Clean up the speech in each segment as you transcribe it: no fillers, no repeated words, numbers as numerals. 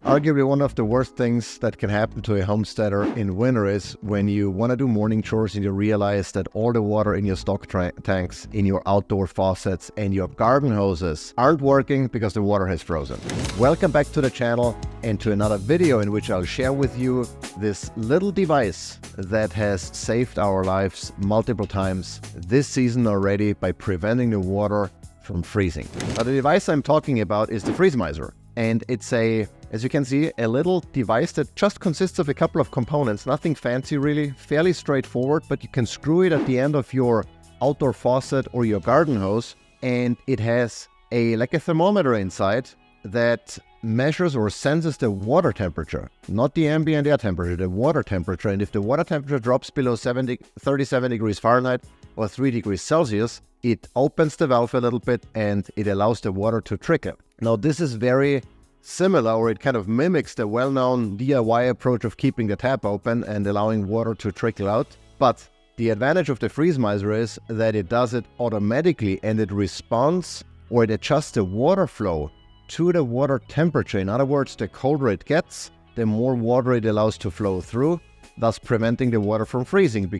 Arguably one of the worst things that can happen to a homesteader in winter is when you want to do morning chores and you realize that all the water in your stock tanks, in your outdoor faucets and your garden hoses aren't working because the water has frozen. Welcome back to the channel and to another video in which I'll share with you this little device that has saved our lives multiple times this season already by preventing the water from freezing. Now, the device I'm talking about is the freeze miser. And it's as you can see, a little device that just consists of a couple of components, nothing fancy really, fairly straightforward, but you can screw it at the end of your outdoor faucet or your garden hose, and it has like a thermometer inside that measures or senses the water temperature, not the ambient air temperature, the water temperature. And if the water temperature drops below 37 degrees Fahrenheit or 3 degrees Celsius, it opens the valve a little bit and it allows the water to trickle. Now, this is very similar, or it kind of mimics the well-known DIY approach of keeping the tap open and allowing water to trickle out. But the advantage of the freeze miser is that it does it automatically and it responds, or it adjusts the water flow to the water temperature. In other words, the colder it gets, the more water it allows to flow through, thus preventing the water from freezing.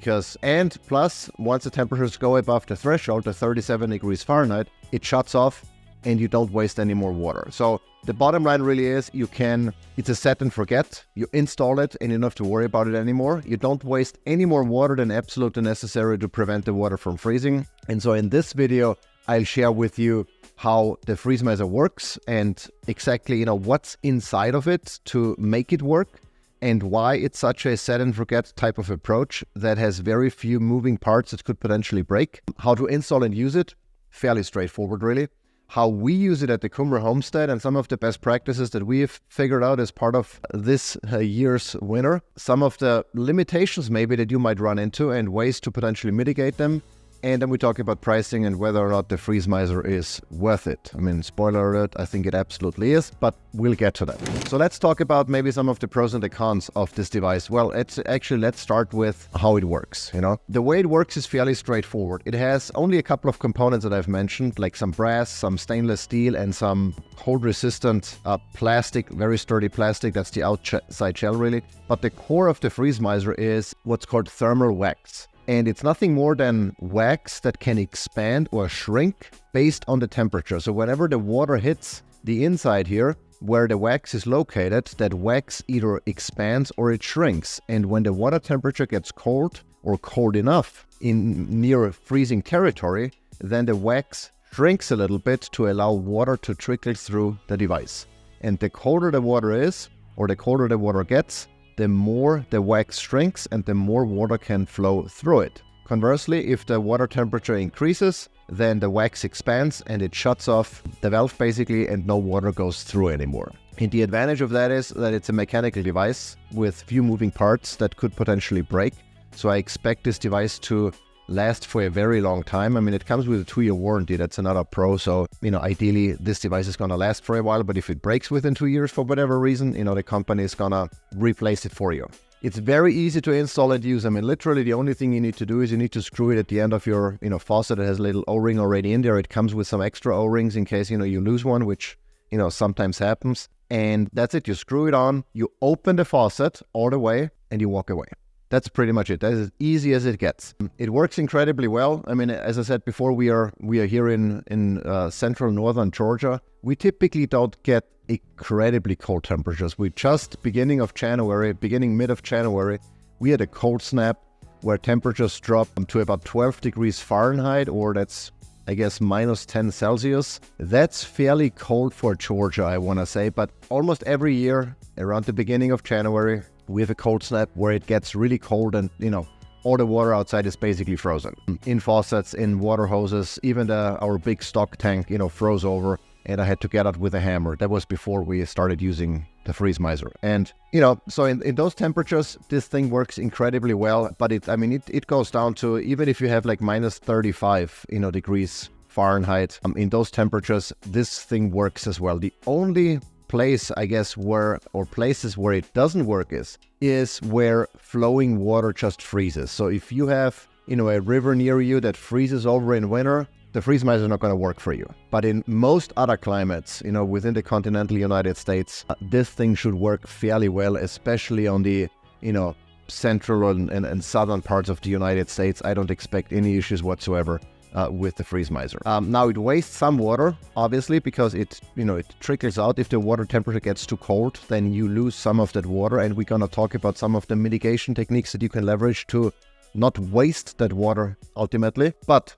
And plus, once the temperatures go above the threshold, the 37 degrees Fahrenheit, it shuts off and you don't waste any more water. So the bottom line really is it's a set and forget. You install it and you don't have to worry about it anymore. You don't waste any more water than absolutely necessary to prevent the water from freezing. And so in this video, I'll share with you how the freeze miser works and exactly what's inside of it to make it work, and why it's such a set and forget type of approach that has very few moving parts that could potentially break. How to install and use it, fairly straightforward really. How we use it at the Cumber Homestead and some of the best practices that we've figured out as part of this year's winter. Some of the limitations maybe that you might run into and ways to potentially mitigate them. And then we talk about pricing and whether or not the freeze miser is worth it. I mean, spoiler alert, I think it absolutely is, but we'll get to that. So let's talk about maybe some of the pros and the cons of this device. Well, let's start with how it works. The way it works is fairly straightforward. It has only a couple of components that I've mentioned, like some brass, some stainless steel, and some cold-resistant plastic, very sturdy plastic. That's the outside shell really. But the core of the freeze miser is what's called thermal wax. And it's nothing more than wax that can expand or shrink based on the temperature. So whenever the water hits the inside here, where the wax is located, that wax either expands or it shrinks. And when the water temperature gets cold or cold enough in near freezing territory, then the wax shrinks a little bit to allow water to trickle through the device. And the colder the water is, or the colder the water gets, the more the wax shrinks and the more water can flow through it. Conversely, if the water temperature increases, then the wax expands and it shuts off the valve basically and no water goes through anymore. And the advantage of that is that it's a mechanical device with few moving parts that could potentially break. So I expect this device to last for a very long time. I mean, it comes with a 2-year warranty. That's another pro. So, ideally this device is going to last for a while, but if it breaks within 2 years for whatever reason, the company is going to replace it for you. It's very easy to install and use. I mean, literally the only thing you need to do is you need to screw it at the end of your, faucet. It has a little O-ring already in there. It comes with some extra O-rings in case, you lose one, which, sometimes happens. And that's it. You screw it on, you open the faucet all the way and you walk away. That's pretty much it. That's as easy as it gets. It works incredibly well. I mean, as I said before, we are here in central northern Georgia. We typically don't get incredibly cold temperatures. We just mid of January, we had a cold snap where temperatures dropped to about 12 degrees Fahrenheit, or that's, I guess, minus 10 Celsius. That's fairly cold for Georgia, I want to say. But almost every year around the beginning of January, we have a cold snap where it gets really cold and, all the water outside is basically frozen. In faucets, in water hoses, even our big stock tank, froze over and I had to get out with a hammer. That was before we started using the freeze miser. And, so in those temperatures, this thing works incredibly well. But it goes down to, even if you have like minus 35, degrees Fahrenheit, in those temperatures, this thing works as well. The only place, I guess, places where it doesn't work is where flowing water just freezes. So if you have, a river near you that freezes over in winter, the freeze miser is not going to work for you. But in most other climates, within the continental United States, this thing should work fairly well, especially on the, central and southern parts of the United States. I don't expect any issues whatsoever with the freeze miser. Now it wastes some water, obviously, because it trickles out. If the water temperature gets too cold, then you lose some of that water, and we're going to talk about some of the mitigation techniques that you can leverage to not waste that water ultimately. But,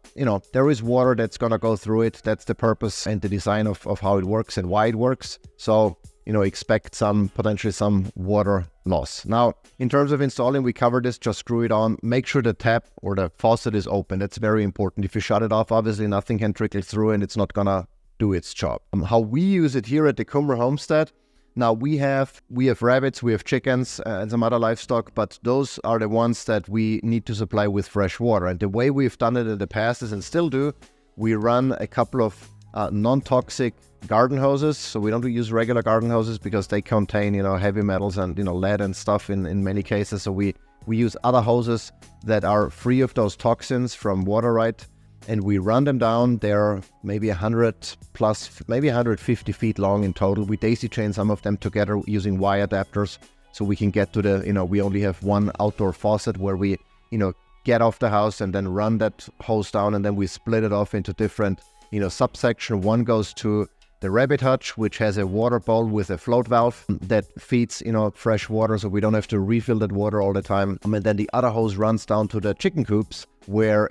there is water that's going to go through it. That's the purpose and the design of how it works and why it works. So, expect potentially some water loss. Now, in terms of installing, we covered this, just screw it on. Make sure the tap or the faucet is open. That's very important. If you shut it off, obviously nothing can trickle through and it's not going to do its job. How we use it here at the Cumber Homestead, now we have rabbits, we have chickens and some other livestock, but those are the ones that we need to supply with fresh water. And the way we've done it in the past is, and still do, we run a couple of non-toxic garden hoses. So we don't use regular garden hoses because they contain, heavy metals and, lead and stuff in many cases. So we use other hoses that are free of those toxins from water, right? And we run them down. They're maybe 100 plus, maybe 150 feet long in total. We daisy chain some of them together using Y adapters. So we can get to the, we only have one outdoor faucet where we, get off the house and then run that hose down. And then we split it off into different, subsection. One goes to the rabbit hutch, which has a water bowl with a float valve that feeds, fresh water, so we don't have to refill that water all the time. And then the other hose runs down to the chicken coops where,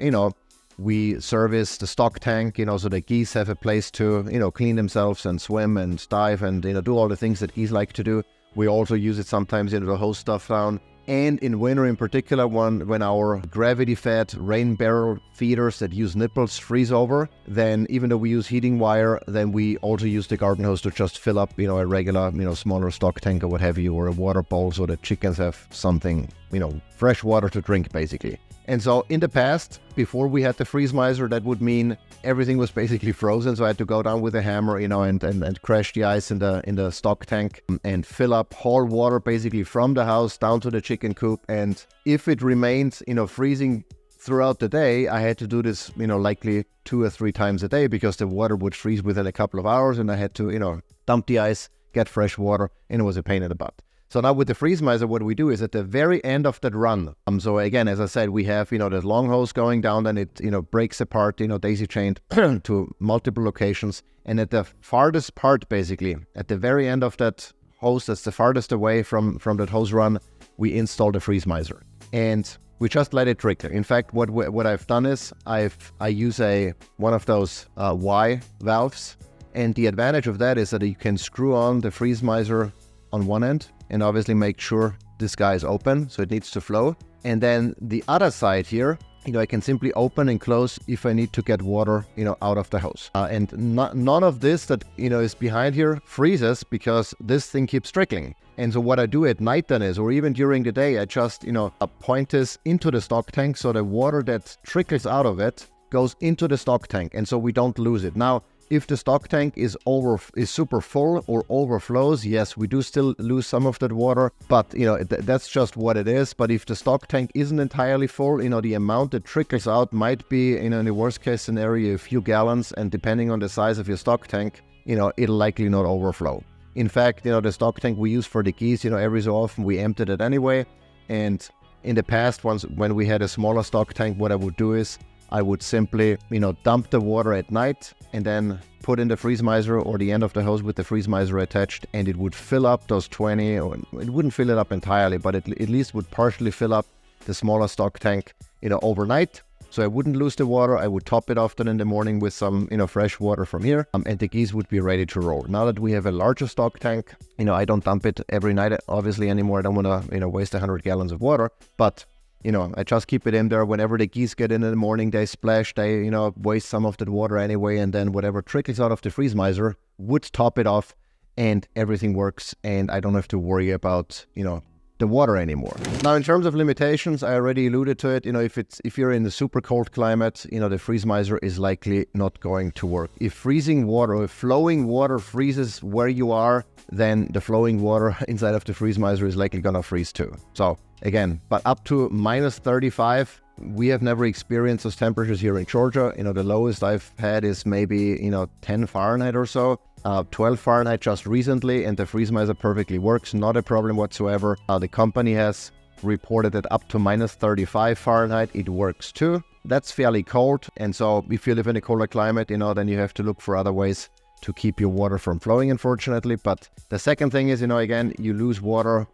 we service the stock tank, so the geese have a place to, clean themselves and swim and dive and, do all the things that geese like to do. We also use it sometimes, to hose stuff down. And in winter in particular, when our gravity-fed rain barrel feeders that use nipples freeze over, then even though we use heating wire, then we also use the garden hose to just fill up, a regular, smaller stock tank or what have you, or a water bowl so the chickens have something, fresh water to drink basically. And so in the past, before we had the freeze miser, that would mean everything was basically frozen. So I had to go down with a hammer, and crash the ice in the stock tank and fill up whole water basically from the house down to the chicken coop. And if it remained, freezing throughout the day, I had to do this, likely 2 or 3 times a day because the water would freeze within a couple of hours and I had to, dump the ice, get fresh water, and it was a pain in the butt. So now with the freeze miser, what we do is at the very end of that run. So again, as I said, we have, that long hose going down, then it, breaks apart, daisy chained to multiple locations. And at the farthest part, basically, at the very end of that hose, that's the farthest away from that hose run, we install the freeze miser. And we just let it trickle. In fact, what I've done is I use one of those Y valves. And the advantage of that is that you can screw on the freeze miser on one end and obviously make sure this guy is open, so it needs to flow. And then the other side here, I can simply open and close if I need to get water, out of the hose. And none of this that, is behind here freezes because this thing keeps trickling. And so what I do at night then is, or even during the day, I just, point this into the stock tank so the water that trickles out of it goes into the stock tank. And so we don't lose it. Now, if the stock tank is super full or overflows, yes, we do still lose some of that water, but that's just what it is. But if the stock tank isn't entirely full, the amount that trickles out might be, in the worst case scenario, a few gallons, and depending on the size of your stock tank, it'll likely not overflow. In fact, the stock tank we use for the geese, every so often we emptied it anyway. And in the past, when we had a smaller stock tank, what I would do is I would simply, dump the water at night and then put in the freeze miser or the end of the hose with the freeze miser attached, and it would fill up those 20, or it wouldn't fill it up entirely, but it at least would partially fill up the smaller stock tank, overnight. So I wouldn't lose the water. I would top it off then in the morning with some, fresh water from here, and the geese would be ready to roll. Now that we have a larger stock tank, I don't dump it every night, obviously, anymore. I don't want to, waste 100 gallons of water, but I just keep it in there. Whenever the geese get in the morning, they splash, they, waste some of that water anyway. And then whatever trickles out of the freeze miser would top it off and everything works. And I don't have to worry about, the water anymore. Now, in terms of limitations, I already alluded to it. If you're in the super cold climate, the freeze miser is likely not going to work. If freezing water or if flowing water freezes where you are, then the flowing water inside of the freeze miser is likely gonna freeze too. So again, but up to minus 35, we have never experienced those temperatures here in Georgia. The lowest I've had is maybe 10 Fahrenheit or so. 12 Fahrenheit just recently, and the freeze miser perfectly works, not a problem whatsoever. The company has reported that up to minus 35 Fahrenheit, it works too. That's fairly cold, and so if you live in a colder climate, then you have to look for other ways to keep your water from flowing, unfortunately. But the second thing is, again, you lose water,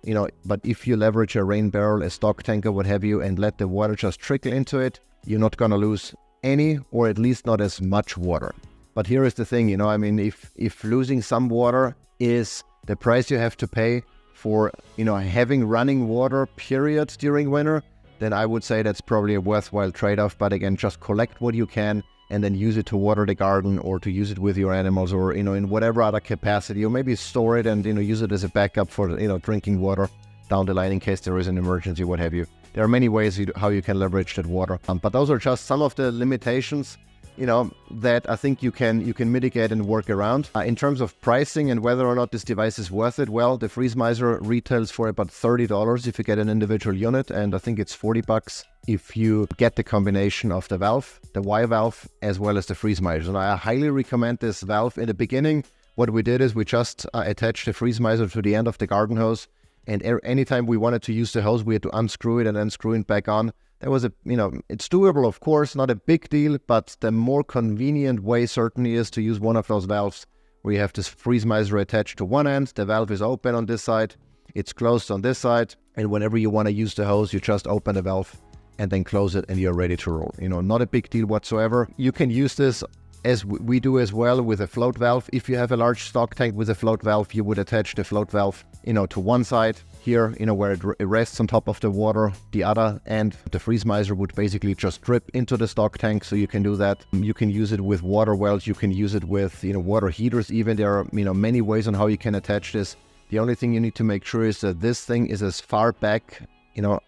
but if you leverage a rain barrel, a stock tanker, what have you, and let the water just trickle into it, you're not gonna lose any, or at least not as much water. But here is the thing, if losing some water is the price you have to pay for, having running water, period, during winter, then I would say that's probably a worthwhile trade-off. But again, just collect what you can and then use it to water the garden or to use it with your animals or, in whatever other capacity, or maybe store it and, use it as a backup for, drinking water down the line in case there is an emergency, what have you. There are many ways how you can leverage that water. But those are just some of the limitations that I think you can mitigate and work around. In terms of pricing and whether or not this device is worth it, well, the freeze miser retails for about $30 if you get an individual unit, and I think it's $40 if you get the combination of the valve, the Y valve, as well as the freeze miser. And I highly recommend this valve. In the beginning, what we did is we just attached the freeze miser to the end of the garden hose, and anytime we wanted to use the hose, we had to unscrew it and then screw it back on. There was it's doable, of course, not a big deal, but the more convenient way certainly is to use one of those valves where you have this freeze miser attached to one end, the valve is open on this side, it's closed on this side, and whenever you want to use the hose, you just open the valve and then close it and you're ready to roll. Not a big deal whatsoever. You can use this as we do as well with a float valve. If you have a large stock tank with a float valve, you would attach the float valve, to one side here, where it rests on top of the water. The other end, the freeze miser would basically just drip into the stock tank, so you can do that. You can use it with water wells. You can use it with, water heaters even. There are, many ways on how you can attach this. The only thing you need to make sure is that this thing is as far back,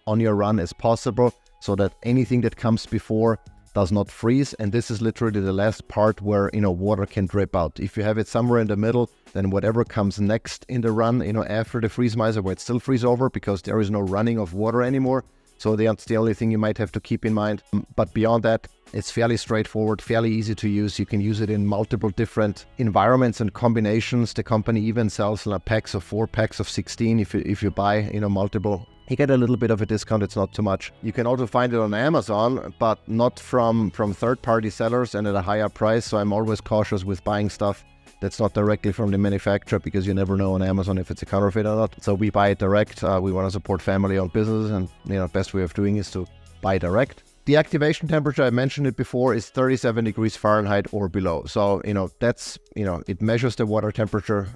on your run as possible, so that anything that comes before does not freeze, and this is literally the last part where water can drip out. If you have it somewhere in the middle, then whatever comes next in the run, after the freeze miser, where it still freeze over because there is no running of water anymore. So that's the only thing you might have to keep in mind. But beyond that, it's fairly straightforward, fairly easy to use. You can use it in multiple different environments and combinations. The company even sells packs of 4, packs of 16 if you buy multiple. You get a little bit of a discount, it's not too much. You can also find it on Amazon, but not from third-party sellers and at a higher price. So I'm always cautious with buying stuff that's not directly from the manufacturer, because you never know on Amazon if it's a counterfeit or not. So we buy it direct. We want to support family-owned businesses, and best way of doing is to buy direct. The activation temperature, I mentioned it before, is 37 degrees Fahrenheit or below. So, that's, it measures the water temperature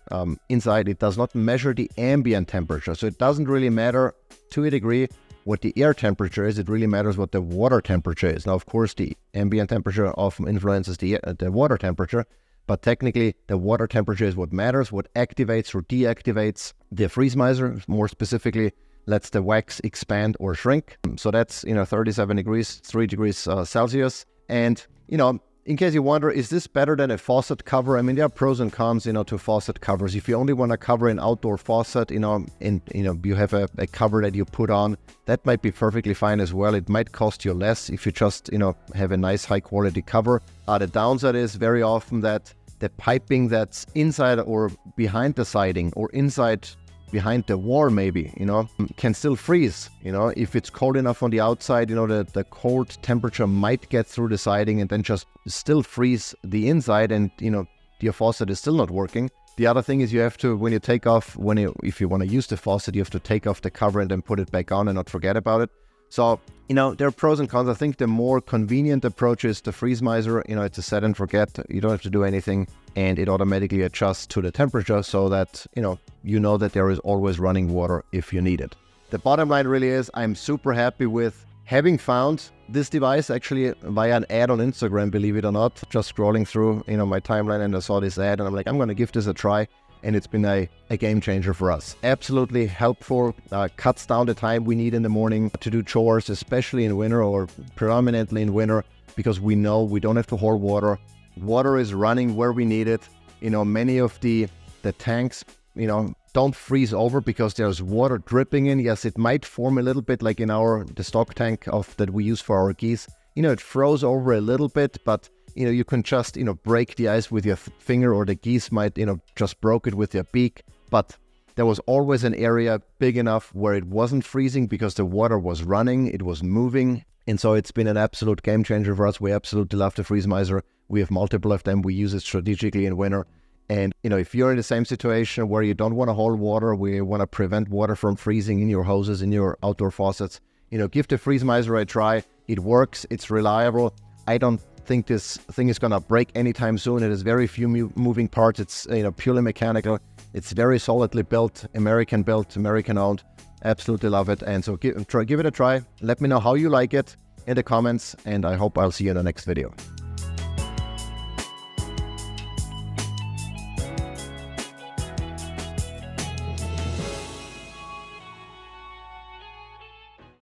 inside. It does not measure the ambient temperature. So it doesn't really matter to a degree what the air temperature is. It really matters what the water temperature is. Now, of course, the ambient temperature often influences the water temperature, but technically the water temperature is what matters, what activates or deactivates the freeze miser, more specifically lets the wax expand or shrink. So that's 37 degrees, 3 degrees Celsius. And in case you wonder, is this better than a faucet cover? I mean, there are pros and cons to faucet covers. If you only want to cover an outdoor faucet, and you have a cover that you put on, that might be perfectly fine as well. It might cost you less if you just have a nice high quality cover. The downside is very often that the piping that's inside or behind the siding or inside behind the wall maybe, can still freeze. If it's cold enough on the outside, the cold temperature might get through the siding and then just still freeze the inside, and, your faucet is still not working. The other thing is you have to, when you take off, if you want to use the faucet, you have to take off the cover and then put it back on and not forget about it. So, there are pros and cons. I think the more convenient approach is the freeze miser. It's a set and forget. You don't have to do anything, and it automatically adjusts to the temperature so that, that there is always running water if you need it. The bottom line really is I'm super happy with having found this device actually via an ad on Instagram, believe it or not. Just scrolling through, my timeline, and I saw this ad and I'm like, I'm going to give this a try. and it's been a game changer for us. Absolutely helpful, cuts down the time we need in the morning to do chores, especially in winter or predominantly in winter, because we know we don't have to haul water. Water is running where we need it. Many of the tanks, don't freeze over because there's water dripping in. Yes, it might form a little bit like in the stock tank that we use for our geese. It froze over a little bit, but you can just, break the ice with your finger, or the geese might, just broke it with their beak. But there was always an area big enough where it wasn't freezing because the water was running, it was moving. And so it's been an absolute game changer for us. We absolutely love the freeze miser. We have multiple of them. We use it strategically in winter. And, if you're in the same situation where you don't want to haul water, where you want to prevent water from freezing in your hoses, in your outdoor faucets, give the freeze miser a try. It works. It's reliable. I don't think this thing is going to break anytime soon. It has very few moving parts. It's, purely mechanical. It's very solidly built, American owned. Absolutely love it. And so give it a try. Let me know how you like it in the comments, and I hope I'll see you in the next video.